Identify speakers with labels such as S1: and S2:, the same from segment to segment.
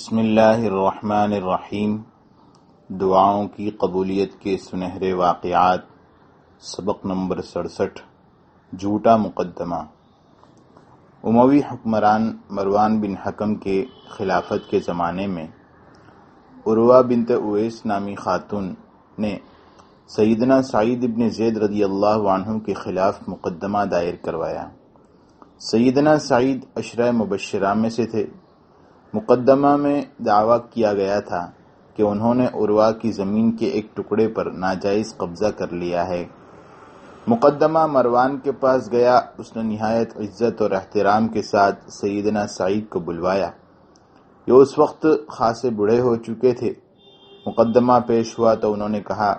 S1: بسم اللہ الرحمن الرحیم۔ دعاؤں کی قبولیت کے سنہرے واقعات، سبق نمبر 67۔ جھوٹا مقدمہ۔ اموی حکمران مروان بن حکم کے خلافت کے زمانے میں عروہ بنت اویس نامی خاتون نے سیدنا سعید بن زید رضی اللہ عنہ کے خلاف مقدمہ دائر کروایا۔ سیدنا سعید عشرہ مبشرہ میں سے تھے۔ مقدمہ میں دعویٰ کیا گیا تھا کہ انہوں نے عروہ کی زمین کے ایک ٹکڑے پر ناجائز قبضہ کر لیا ہے۔ مقدمہ مروان کے پاس گیا۔ اس نے نہایت عزت اور احترام کے ساتھ سیدنا سعید کو بلوایا۔ یہ اس وقت خاصے بوڑھے ہو چکے تھے۔ مقدمہ پیش ہوا تو انہوں نے کہا،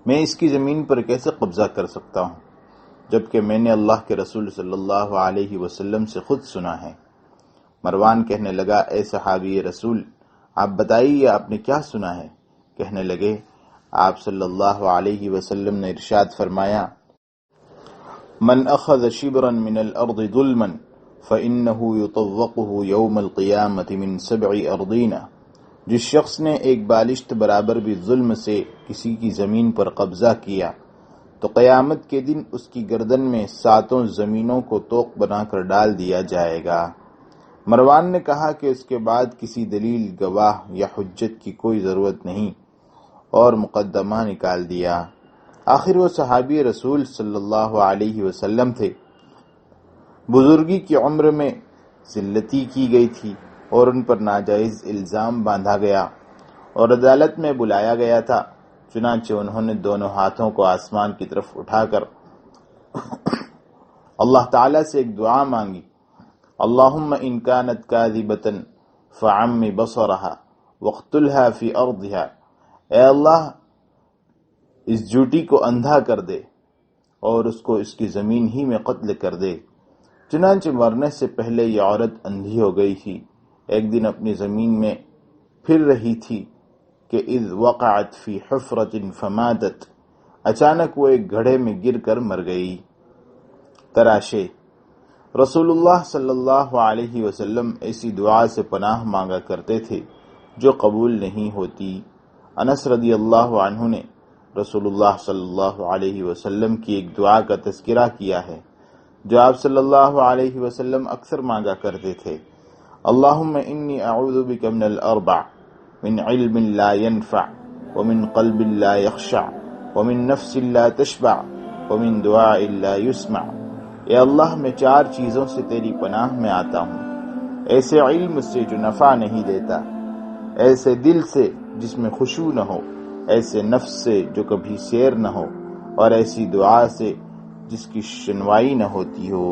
S1: میں اس کی زمین پر کیسے قبضہ کر سکتا ہوں جبکہ میں نے اللہ کے رسول صلی اللہ علیہ وسلم سے خود سنا ہے۔ مروان کہنے لگا، اے صحابی رسول، آپ بتائیے آپ نے کیا سنا ہے؟ کہنے لگے، آپ صلی اللہ علیہ وسلم نے ارشاد فرمایا، من اخذ شبرا من الارض ظلما فانه يطوقه يوم القیامة من 7 ارضین۔ جس شخص نے ایک بالشت برابر بھی ظلم سے کسی کی زمین پر قبضہ کیا تو قیامت کے دن اس کی گردن میں 7 زمینوں کو طوق بنا کر ڈال دیا جائے گا۔ مروان نے کہا کہ اس کے بعد کسی دلیل، گواہ یا حجت کی کوئی ضرورت نہیں، اور مقدمہ نکال دیا۔ آخر وہ صحابی رسول صلی اللہ علیہ وسلم تھے۔ بزرگی کی عمر میں ذلتی کی گئی تھی اور ان پر ناجائز الزام باندھا گیا اور عدالت میں بلایا گیا تھا۔ چنانچہ انہوں نے دونوں ہاتھوں کو آسمان کی طرف اٹھا کر اللہ تعالیٰ سے ایک دعا مانگی، اللہم ان کانت کاذبۃ فعم بصرها واقتلها فی ارضها۔ اے اللہ، اس جھوٹی کو اندھا کر دے اور اس کو اس کی زمین ہی میں قتل کر دے۔ چنانچہ مرنے سے پہلے یہ عورت اندھی ہو گئی تھی۔ ایک دن اپنی زمین میں پھر رہی تھی کہ اذ وقعت فی حفرۃ فماتت، اچانک وہ ایک گڑھے میں گر کر مر گئی۔ تراشے۔ رسول اللہ صلی اللہ علیہ وسلم ایسی دعا سے پناہ مانگا کرتے تھے جو قبول نہیں ہوتی۔ انس رضی اللہ عنہ نے رسول اللہ صلی اللہ علیہ وسلم کی ایک دعا کا تذکرہ کیا ہے جو آپ صلی اللہ علیہ وسلم اکثر مانگا کرتے تھے، اللہم انی اعوذ بک من الاربع، من علم لا ينفع ومن قلب لا يخشع ومن نفس لا تشبع ومن دعاء لا يسمع۔ اے اللہ، میں 4 چیزوں سے تیری پناہ میں آتا ہوں، ایسے علم سے جو نفع نہیں دیتا، ایسے دل سے جس میں خشوع نہ ہو، ایسے نفس سے جو کبھی سیر نہ ہو، اور ایسی دعا سے جس کی شنوائی نہ ہوتی ہو۔